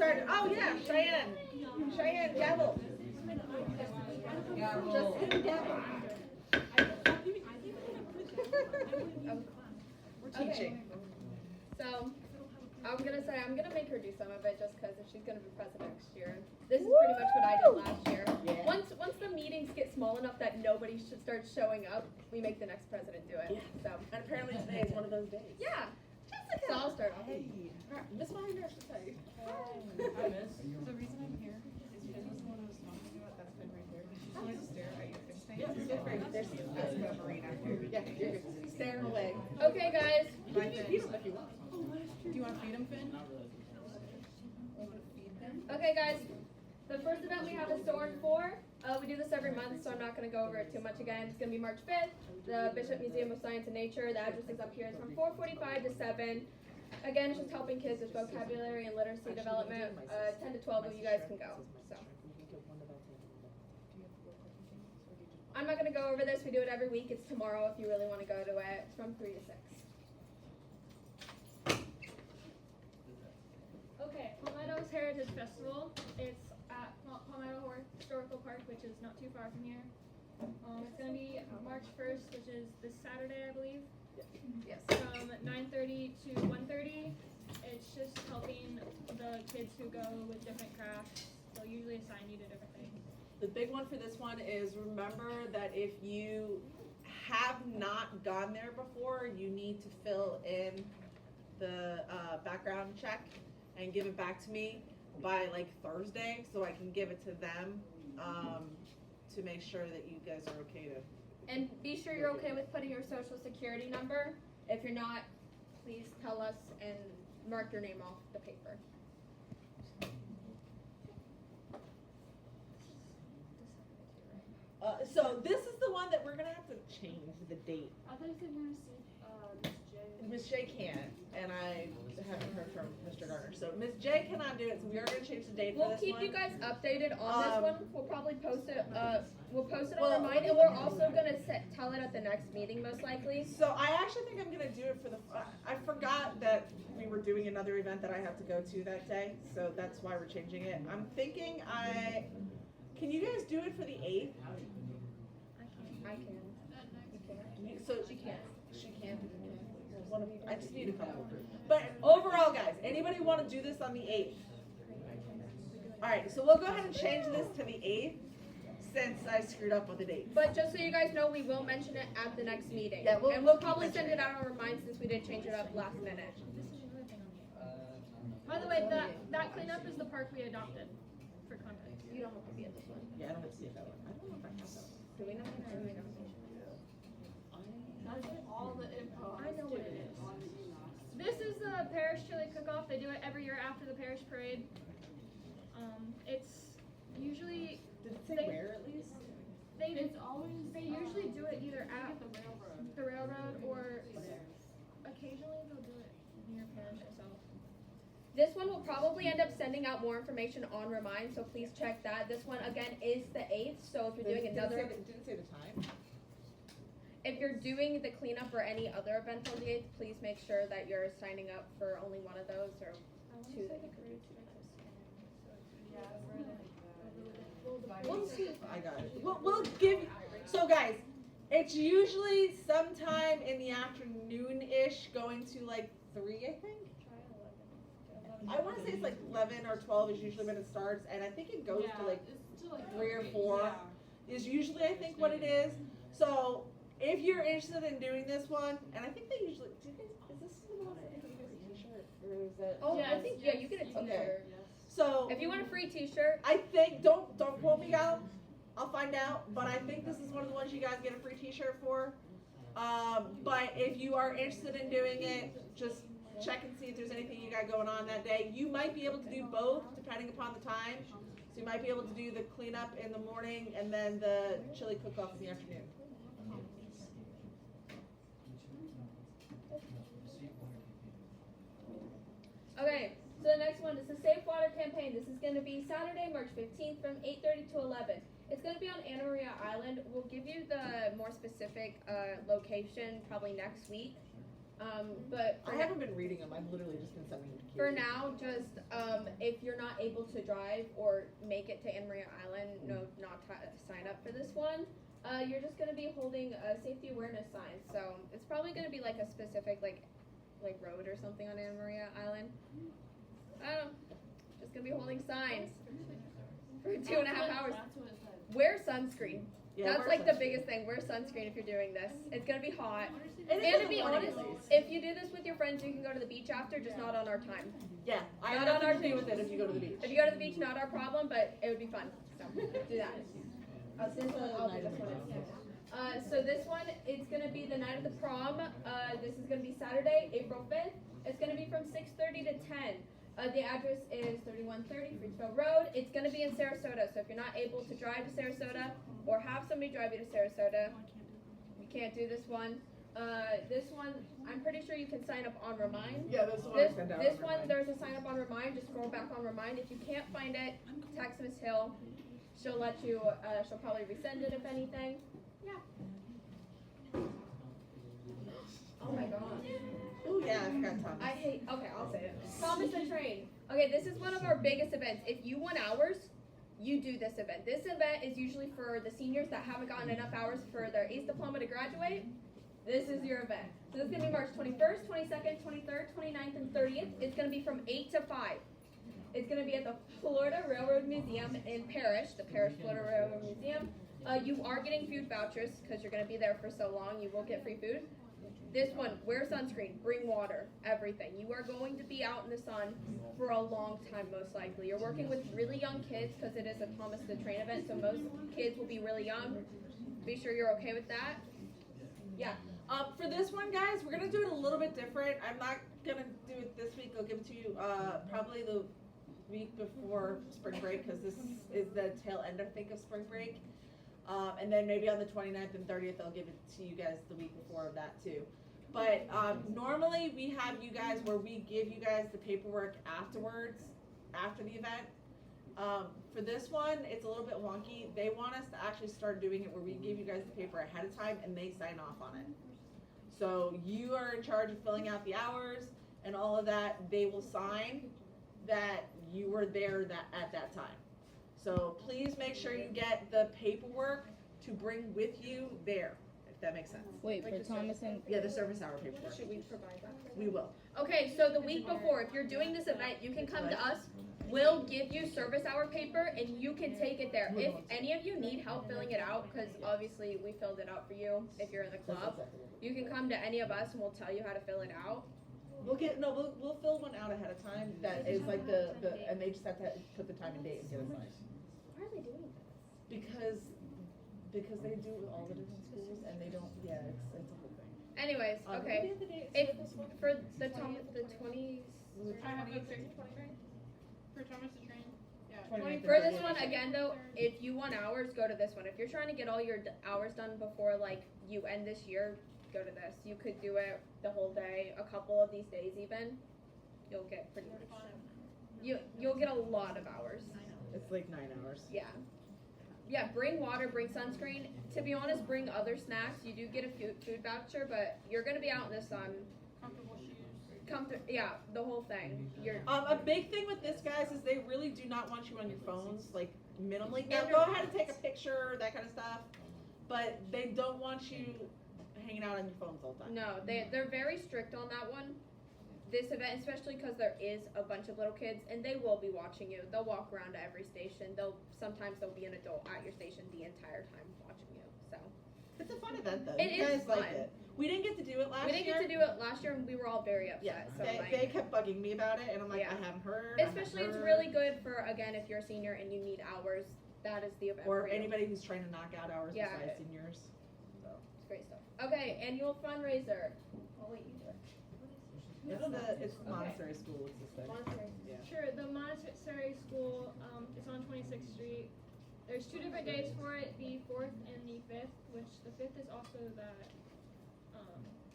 started. Oh yeah, Cheyenne. Cheyenne, gavel. Just hit the gavel. We're teaching. So, I'm gonna make her do some of it just because if she's gonna be president next year. This is pretty much what I did last year. Yeah. Once the meetings get small enough that nobody should start showing up, we make the next president do it. Yeah. So, And apparently today is one of those days. yeah. So I'll start off. Hey. Miss Meyer, I should say. Hi, Miss. The reason I'm here is because this one I was talking about, that's been right there. Just wanted to stare at your face. Yeah, feel free. There's Marina. yeah, you're good. Staring away. Okay, guys. You can feed them if you want. Do you want to feed him, Finn? Okay, guys. The first event we have is Soarin' 4. We do this every month, so I'm not going to go over it too much again. It's going to be March 5th, the Bishop Museum of Science and Nature. The address is up here. It's from 4:45 to 7. Again, it's just helping kids with vocabulary and literacy development. 10 to 12 of you guys can go. So I'm not going to go over this. We do it every week. It's tomorrow if you really want to go to it. It's from 3 to 6. Okay, Palmetto's Heritage Festival. It's at Palmetto Historical Park, which is not too far from here. It's going to be March 1st, which is this Saturday, I believe. Yes. From 9:30 to 1:30. It's just helping the kids who go with different crafts. They'll usually assign you to different things. The big one for this one is remember that if you have not gone there before, you need to fill in the background check and give it back to me by like Thursday so I can give it to them to make sure that you guys are okay to. And be sure you're okay with putting your social security number. If you're not, please tell us and mark your name off the paper. So this is the one that we're gonna have to change the date. I thought you said you were going to see Miss J can't, and I haven't heard from Mr. Garner. So Miss J cannot do it, so we are gonna change the date for We'll this keep one. you guys updated on this one. We'll probably post it. We'll post it Well, on Remind, and we're also gonna tell it at the next meeting, most likely. So I actually think I'm gonna do it for the. I forgot that we were doing another event that I have to go to that day, so that's why we're changing it. I'm thinking Can you guys do it for the 8th? I can. So she can't. She can't. One of you. I just need a couple. But overall, guys, anybody want to do this on the 8th? All right, so we'll go ahead and change this to the 8th since I screwed up with the date. But just so you guys know, we will mention it at the next meeting. Yeah, we'll we'll keep probably mentioning send it out on Remind since we did change it up last minute. By the way, that cleanup is the park we adopted for context. You don't have to be at this one. Yeah, I don't have to see that one. I don't know if I have that one. Do we not? Or do we not? All the info. I know what it is. This is the parish chili cook-off. They do it every year after the parish parade. It's usually Did it say They- where at least? they usually do it either at the railroad or occasionally they'll do it near parish itself. This one will probably end up sending out more information on Remind, so please check that. This one again is the 8th, so if you're doing another, Did it say the time? if you're doing the cleanup or any other event on the 8th, please make sure that you're signing up for only one of those or two that you can do. We'll see if I got it. We'll give. So guys, it's usually sometime in the afternoon-ish, going to like 3, I think. I want to say it's like 11 or 12 is usually when it starts, and I think it goes to like 3 or 4 is usually I think what it is. So if you're interested in doing this one, and I think they usually do. You guys, is this the one that you guys a T-shirt or is it? Oh, I Yes, think yes, you get a you t-shirt. can. So If you want a free t-shirt, I think don't quote me out. I'll find out, but I think this is one of the ones you guys get a free T-shirt for. But if you are interested in doing it, just check and see if there's anything you got going on that day. You might be able to do both depending upon the time. So you might be able to do the cleanup in the morning and then the chili cook-off in the afternoon. okay. So the next one is the Safe Water Campaign. This is going to be Saturday, March 15th from 8:30 to 11. It's going to be on Anna Maria Island. We'll give you the more specific location probably next week. But I haven't been reading them. I've literally just been sending them to kids. for now, just if you're not able to drive or make it to Anna Maria Island, no, not to sign up for this one. You're just gonna be holding a safety awareness sign. So it's probably gonna be like a specific like road or something on Anna Maria Island. I don't know. Just gonna be holding signs for 2.5 hours. Wear sunscreen. Yeah, That's wear like the sunscreen. biggest thing. Wear sunscreen if you're doing this. It's gonna be hot. It is And in to the be morning, honest, at least. if you do this with your friends, you can go to the beach after, just not on our time. Yeah, I have Not on nothing our to do team. with it if you go to the beach. If you go to the beach, not our problem, but it would be fun. So do that. I'll do this one. So this one, it's gonna be the night of the prom. This is gonna be Saturday, April 5th. It's gonna be from 6:30 to 10. The address is 3130 Fruitsville Road. It's gonna be in Sarasota. So if you're not able to drive to Sarasota or have somebody drive you to Sarasota, you can't do this one. This one, I'm pretty sure you can sign up on Remind. Yeah, that's the one This, I sent out. this one, there's a sign up on Remind. Just scroll back on Remind. If you can't find it, text Miss Hill. She'll let you. She'll probably resend it if anything. Yeah. Oh my god. Oh yeah, I forgot Thomas. I hate. Okay, I'll say it. Thomas the Train. Okay, this is one of our biggest events. If you want hours, you do this event. This event is usually for the seniors that haven't gotten enough hours for their ACE diploma to graduate. This is your event. So this is going to be March 21st, 22nd, 23rd, 29th, and 30th. It's going to be from 8 to 5. It's going to be at the Florida Railroad Museum in Parrish, the Parrish Florida Railroad Museum. You are getting food vouchers because you're going to be there for so long. You will get free food. This one, wear sunscreen, bring water, everything. You are going to be out in the sun for a long time, most likely. You're working with really young kids because it is a Thomas the Train event, so most kids will be really young. Be sure you're okay with that. Yeah. For this one, guys, we're gonna do it a little bit different. I'm not gonna do it this week. I'll give it to you probably the week before spring break because this is the tail end, I think, of spring break. And then maybe on the 29th and 30th, I'll give it to you guys the week before of that too. But normally we have you guys where we give you guys the paperwork afterwards, after the event. For this one, it's a little bit wonky. They want us to actually start doing it where we give you guys the paper ahead of time and they sign off on it. So you are in charge of filling out the hours and all of that. They will sign that you were there at that time. So please make sure you get the paperwork to bring with you there, if that makes sense. Wait, Like for the Thomas and Yeah, the service hour paperwork. Should we provide that? We will. Okay, so the week before, if you're doing this event, you can come to us. We'll give you service hour paper and you can take it there. If any of you need help filling it out, because obviously we filled it out for you if you're in the club, you can come to any of us and we'll tell you how to fill it out. We'll fill one out ahead of time that is like the and they just have to put the time and date and get it signed. Why are they doing this? Because they do it with all the different schools and they don't, yeah, it's a whole thing. Anyways, What okay. are the dates If for this one? for the 20s. I have the 23rd for Thomas the Train. Yeah. 29th. For this one, again though, if you want hours, go to this one. If you're trying to get all your hours done before like you end this year, go to this. You could do it the whole day, a couple of these days even. You'll get pretty much. You'll get a lot of hours. It's like 9 hours. Yeah. Yeah, bring water, bring sunscreen. To be honest, bring other snacks. You do get a food voucher, but you're gonna be out in the sun. Comfortable shoes. Yeah, the whole thing. You're A big thing with this, guys, is they really do not want you on your phones, like minimally. Now, go ahead and take a picture, that kind of stuff, but they don't want you hanging out on your phones all the time. No, they're very strict on that one. This event, especially because there is a bunch of little kids, and they will be watching you. They'll walk around to every station. Sometimes there'll be an adult at your station the entire time watching you. So It's a fun event, though. It You is guys like fun. it. We didn't get to do it last we year. didn't get to do it last year, and we were all very upset. Yeah, so they kept bugging me about it, and I'm like, Yeah. I haven't heard. I haven't especially it's heard. really good for again if you're a senior and you need hours. That is the event Or for you. anybody who's trying to knock out hours Yeah. besides seniors. So. It's great stuff. Okay, annual fundraiser. I'll let you do it. It's Montessori School. It's this thing. Monterey. Yeah. Sure, the Montessori School is on 26th Street. There's 2 different days for it, the 4th and the 5th, which the 5th is also that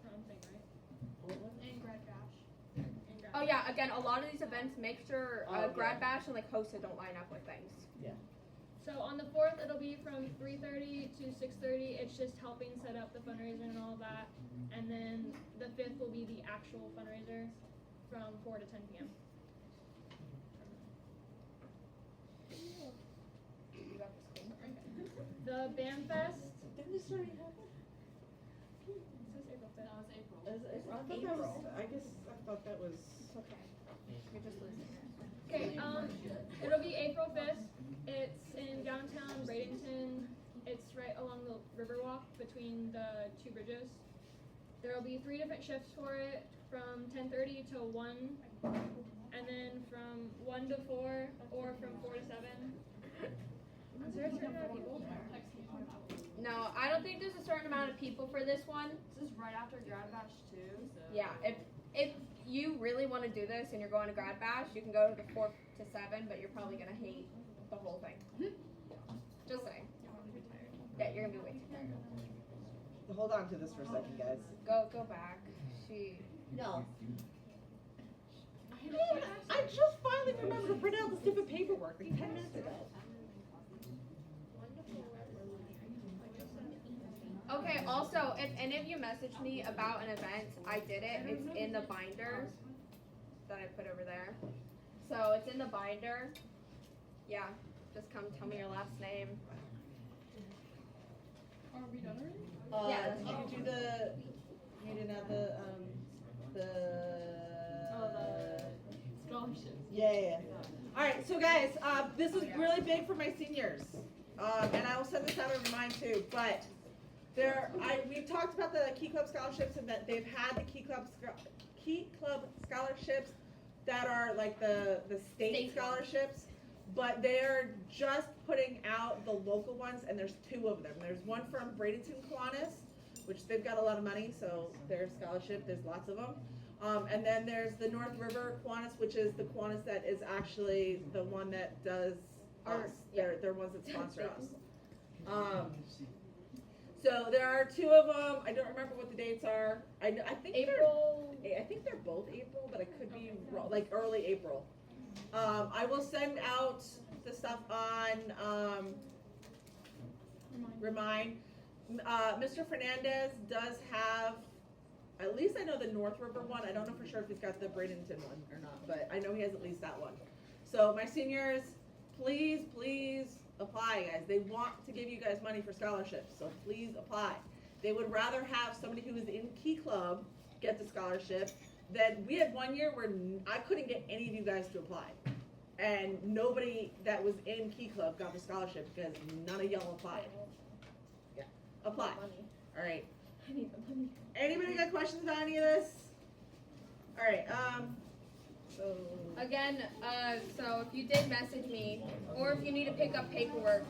prom thing, right? And Grad Bash. And Grad Oh yeah, again, a lot of these events make sure Oh, Grad yeah. Bash and like HOSA don't line up with things. So on the 4th, it'll be from 3:30 to 6:30. It's just helping set up the fundraiser and all that. And then the 5th will be the actual fundraiser from 4 to 10 p.m. You got this thing. The Band Fest. Didn't this already happen? It says April 5th. No, it's April. I thought that was, I guess, I thought that was. It's okay. You're just losing it. Okay, it'll be April 5th. It's in downtown Bradenton. It's right along the Riverwalk between the two bridges. There will be 3 different shifts for it, from 10:30 to 1, and then from 1 to 4, or from 4 to 7. Is there a certain amount of people? No, I don't think there's a certain amount of people for this one. This is right after Grad Bash too, so. Yeah, if you really want to do this and you're going to Grad Bash, you can go to the 4 to 7, but you're probably gonna hate the whole thing. Just saying. Yeah, you're gonna be way too tired. Hold on to this for a second, guys. Go back. No. I just finally remembered to print out the stupid paperwork like 10 minutes ago. Okay, also, if any of you message me about an event, I did it. It's in the binder that I put over there. So it's in the binder. Yeah, just come tell me your last name. Are we done already? Yeah, Did you do the? You didn't have the Scholarships. Yeah. All right, so guys, this is really big for my seniors, and I will send this out over mine too. But we've talked about the Key Club scholarships and that they've had the Key Club scholarships that are like the state scholarships, but they're just putting out the local ones, and there's 2 of them. There's one from Bradenton Kiwanis, which they've got a lot of money, so their scholarship, there's lots of them. And then there's the North River Kiwanis, which is the Kiwanis that is actually the one that does us. They're ones that sponsor us. So there are 2 of them. I don't remember what the dates are. I think April. I think they're both April, but I could be wrong, like early April. I will send out the stuff on Remind. Mr. Fernandez does have, at least I know the North River one. I don't know for sure if he's got the Bradenton one or not, but I know he has at least that one. So my seniors, please apply, guys. They want to give you guys money for scholarships, so please apply. They would rather have somebody who is in Key Club get the scholarship than we had one year where I couldn't get any of you guys to apply. And nobody that was in Key Club got the scholarship because none of y'all applied. Yeah, apply. All right. I need the money. Anybody got questions about any of this? All right. So. Again, so if you did message me, or if you need to pick up paperwork,